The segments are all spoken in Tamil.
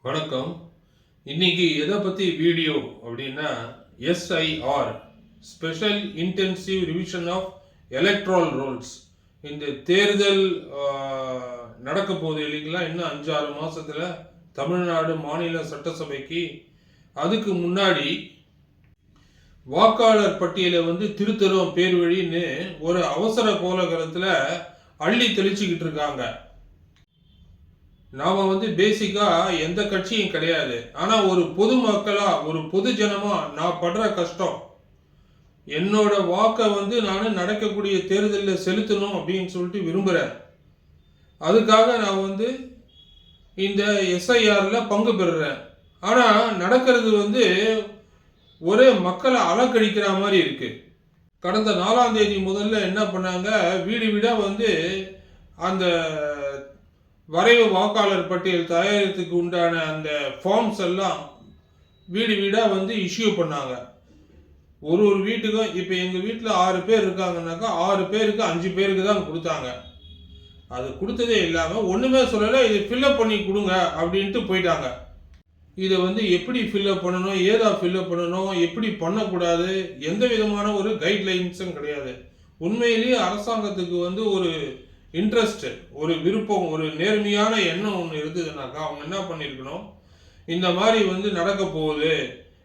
வணக்கம். இன்னைக்கு எதை பற்றி வீடியோ அப்படின்னா SIR special intensive revision of electoral rolls. இந்த தேர்தல் நடக்க போகுது இல்லைங்களா? இன்னும் 5-6 மாதத்தில் தமிழ்நாடு மாநில சட்டசபைக்கு. அதுக்கு முன்னாடி வாக்காளர் பட்டியலை திருத்தரும் பேர் வழின்னு ஒரு அவசர கோலகலத்தில் அள்ளி தெளிச்சுக்கிட்டு இருக்காங்க. நாம பேசிக்கா எந்த கட்சியும் கிடையாது. ஆனா ஒரு பொதுமக்களா, ஒரு பொது ஜனமா நான் படுற கஷ்டம், என்னோட வாக்கை நான் நடக்கக்கூடிய தேர்தலில் செலுத்தணும் அப்படின்னு சொல்லிட்டு விரும்புகிறேன். அதுக்காக நான் இந்த எஸ்ஐஆர்ல பங்கு பெறுறேன். ஆனா நடக்கிறது ஒரே மக்களை அலக்கழிக்கிற மாதிரி இருக்கு. கடந்த 4ஆம் தேதி முதல்ல என்ன பண்ணாங்க, வீடு வீடா அந்த வரைவு வாக்காளர் பட்டியல் தயாரித்துக்கு உண்டான அந்த ஃபார்ம்ஸ் எல்லாம் வீடு வீடாக இஷ்யூ பண்ணாங்க. ஒரு வீட்டுக்கும் இப்போ எங்கள் வீட்டில் 6 பேர் இருக்காங்கன்னாக்கா 6 பேருக்கு 5 பேருக்கு தான் கொடுத்தாங்க. அது கொடுத்ததே இல்லாமல் ஒன்றுமே சொல்லலை, இது ஃபில்அப் பண்ணி கொடுங்க அப்படின்ட்டு போயிட்டாங்க. இதை எப்படி ஃபில்அப் பண்ணணும், ஏதா ஃபில்அப் பண்ணணும், எப்படி பண்ணக்கூடாது, எந்த விதமான ஒரு கைட்லைன்ஸும் கிடையாது. உண்மையிலேயே அரசாங்கத்துக்கு ஒரு இன்ட்ரெஸ்ட், ஒரு விருப்பம், ஒரு நேர்மையான எண்ணம் ஒன்று இருந்ததுனாக்கா அவங்க என்ன பண்ணியிருக்கணும், இந்த மாதிரி நடக்க போகுது,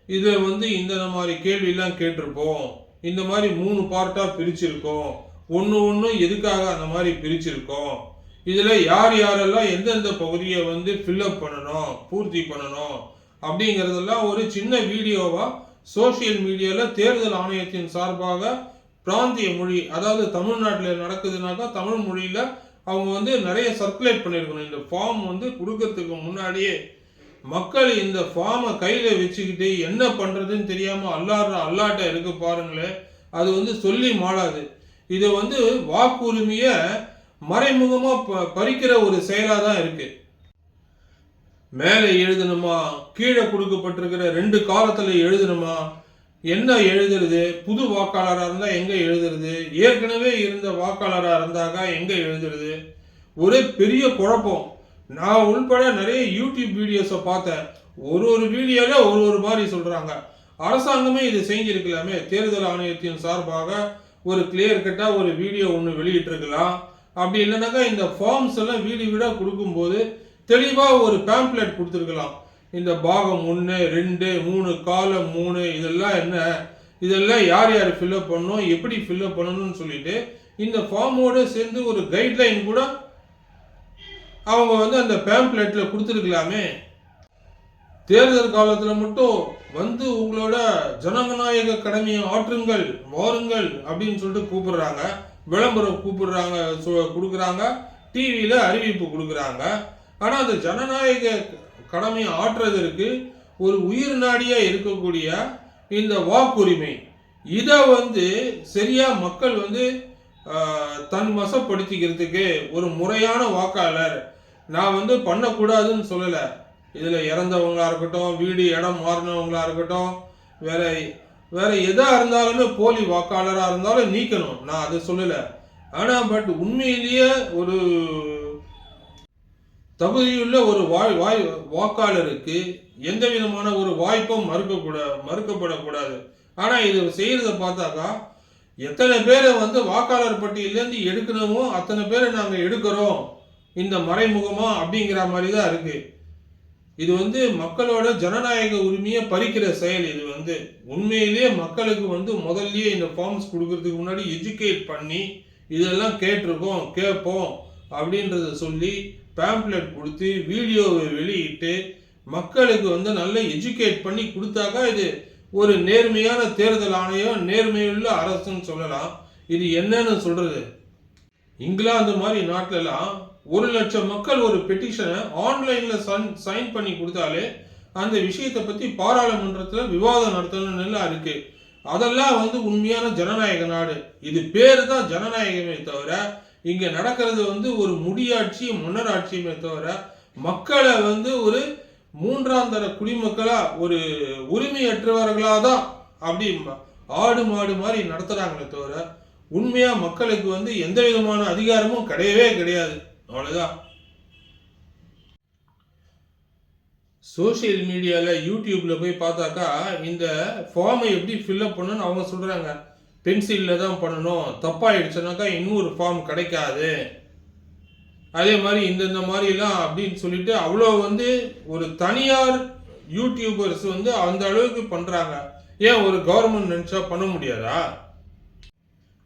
இதில் இந்த மாதிரி கேள்வியெல்லாம் கேட்டிருப்போம், இந்த மாதிரி 3 பார்ட்டாக பிரிச்சிருக்கோம், ஒன்று எதுக்காக அந்த மாதிரி பிரிச்சிருக்கோம், இதில் யார் யாரெல்லாம் எந்தெந்த பகுதியை ஃபில்அப் பண்ணணும், பூர்த்தி பண்ணணும் அப்படிங்கிறதெல்லாம் ஒரு சின்ன வீடியோவாக சோசியல் மீடியாவில் தேர்தல் ஆணையத்தின் சார்பாக பிராந்திய மொழி, அதாவது தமிழ்நாட்டில் நடக்குதுனாக்கா தமிழ் மொழியில் அவங்க நிறைய சர்க்குலேட் பண்ணியிருக்கணும். இந்த ஃபார்ம் கொடுக்கறதுக்கு முன்னாடியே மக்கள் இந்த ஃபார்மை கையில் வச்சுக்கிட்டு என்ன பண்ணுறதுன்னு தெரியாமல் அல்லாட்ட இருக்கு பாருங்களேன். அது சொல்லி மாளாது. இது வாக்குரிமையை மறைமுகமாக பறிக்கிற ஒரு செயலாக தான் இருக்கு. மேலே எழுதணுமா, கீழே கொடுக்கப்பட்டிருக்கிற 2 காலத்தில் எழுதணுமா, என்ன எழுதுறது, புது வாக்காளராக இருந்தால் எங்கே எழுதுறது, ஏற்கனவே இருந்த வாக்காளராக இருந்தாக்கா எங்கே எழுதுறது, ஒரே பெரிய குழப்பம். நான் உள்பட நிறைய யூடியூப் வீடியோஸை பார்த்தேன். ஒரு வீடியோவில் ஒரு மாதிரி சொல்கிறாங்க. அரசாங்கமே இதை செஞ்சிருக்கலாமே, தேர்தல் ஆணையத்தின் சார்பாக ஒரு கிளியர் கட்டாக ஒரு வீடியோ ஒன்று வெளியிட்டிருக்கலாம். அப்படி இல்லைனாக்கா இந்த ஃபார்ம்ஸ் எல்லாம் வீடு வீடாக கொடுக்கும்போது தெளிவாக ஒரு பேம்ப்ளெட் கொடுத்துருக்கலாம். இந்த பாகம் 1, 2, 3, காலம் 3, இதெல்லாம் என்ன, இதெல்லாம் யார் யார் ஃபில்அப் பண்ணணும், எப்படி ஃபில்அப் பண்ணணும்னு சொல்லிட்டு இந்த ஃபார்மோடு சேர்ந்து ஒரு கைட்லைன் கூட அவங்க அந்த பேம்ப்ளெட்டில் கொடுத்துருக்கலாமே. தேர்தல் காலத்தில் மட்டும் உங்களோட ஜனநாயக கடமையை ஆற்றுங்கள், வாருங்கள் அப்படின்னு சொல்லிட்டு கூப்பிடுறாங்க, விளம்பரம் கொடுக்குறாங்க, டிவியில் அறிவிப்பு கொடுக்குறாங்க. ஆனால் அந்த ஜனநாயக கடமையை ஆற்றுவதற்கு ஒரு உயிர் நாடியா இருக்கக்கூடிய இந்த வாக்குரிமை, இதை சரியா மக்கள் தன் வசப்படுத்திக்கிறதுக்கு ஒரு முறையான வாக்காளர் நான் பண்ணக்கூடாதுன்னு சொல்லலை. இதில் இறந்தவங்களா இருக்கட்டும், வீடு இடம் மாறினவங்களா இருக்கட்டும், வேற எதா இருந்தாலுமே போலி வாக்காளராக இருந்தாலும் நீக்கணும், நான் அதை சொல்லலை. ஆனால் பட் உண்மையிலேயே ஒரு தகுதியுள்ள ஒரு வாக்காளருக்கு எந்த விதமான ஒரு வாய்ப்பும் மறுக்கப்படக்கூடாது. ஆனால் இது செய்யறத பார்த்தாக்கா எத்தனை பேரை வாக்காளர் பட்டியலேருந்து எடுக்கணுமோ அத்தனை பேரை நாங்கள் எடுக்கிறோம் இந்த மறைமுகமா அப்படிங்கிற மாதிரி தான் இருக்கு. இது மக்களோட ஜனநாயக உரிமையை பறிக்கிற செயல். இது உண்மையிலேயே மக்களுக்கு முதல்லயே இந்த ஃபார்ம்ஸ் கொடுக்கறதுக்கு முன்னாடி எஜுகேட் பண்ணி இதெல்லாம் கேட்டிருக்கோம், கேட்போம் அப்படின்றத சொல்லி பேம்ப்ளெட் கொடுத்து வீடியோவை வெளியிட்டு மக்களுக்கு நல்ல எஜுகேட் பண்ணி கொடுத்தாக்கா இது ஒரு நேர்மையான தேர்தல் ஆணையம், நேர்மையுள்ள அரசுன்னு சொல்லலாம். இது என்னன்னு சொல்றது, இங்கிலாந்து மாதிரி நாட்டிலலாம் 1 லட்சம் மக்கள் ஒரு பெட்டிஷனை ஆன்லைனில் சைன் பண்ணி கொடுத்தாலே அந்த விஷயத்தை பற்றி பாராளுமன்றத்தில் விவாதம் நடத்தணும்னு இருக்கு. அதெல்லாம் உண்மையான ஜனநாயக நாடு. இது பேர் தான் ஜனநாயகமே தவிர இங்க நடக்கிறது ஒரு முடியாட்சி, மன்னராட்சியுமே தவிர மக்களை ஒரு 3ஆம் தர குடிமக்களா, ஒரு உரிமையற்றவர்களாக தான் அப்படி ஆடு மாடு மாதிரி நடத்துறாங்களே தவிர உண்மையா மக்களுக்கு எந்த விதமான அதிகாரமும் கிடையவே கிடையாது. அவ்வளவுதான். சோஷியல் மீடியாவில் யூடியூப்பில் போய் பார்த்தாக்கா இந்த ஃபார்மை எப்படி ஃபில்அப் பண்ணணும்னு அவங்க சொல்கிறாங்க. பென்சிலில் தான் பண்ணணும், தப்பாயிடுச்சுனாக்கா இன்னொரு ஃபார்ம் கிடைக்காது, அதே மாதிரி இந்த மாதிரிலாம் அப்படின்னு சொல்லிட்டு அவ்வளோ வந்து ஒரு தனியார் யூடியூபர்ஸ் வந்து அந்த அளவுக்கு பண்ணுறாங்க. ஏன் ஒரு கவர்மெண்ட் நினச்சா பண்ண முடியாதா?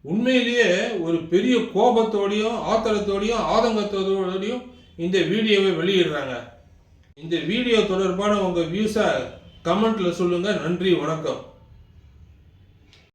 உண்மையிலேயே ஒரு பெரிய கோபத்தோடையும் ஆத்திரத்தோடையும் ஆதங்கத்தோடையும் இந்த வீடியோவை வெளியிடுறாங்க. இந்த வீடியோ தொடர்பான உங்கள் வியூஸை கமெண்ட்டில் சொல்லுங்கள். நன்றி, வணக்கம்.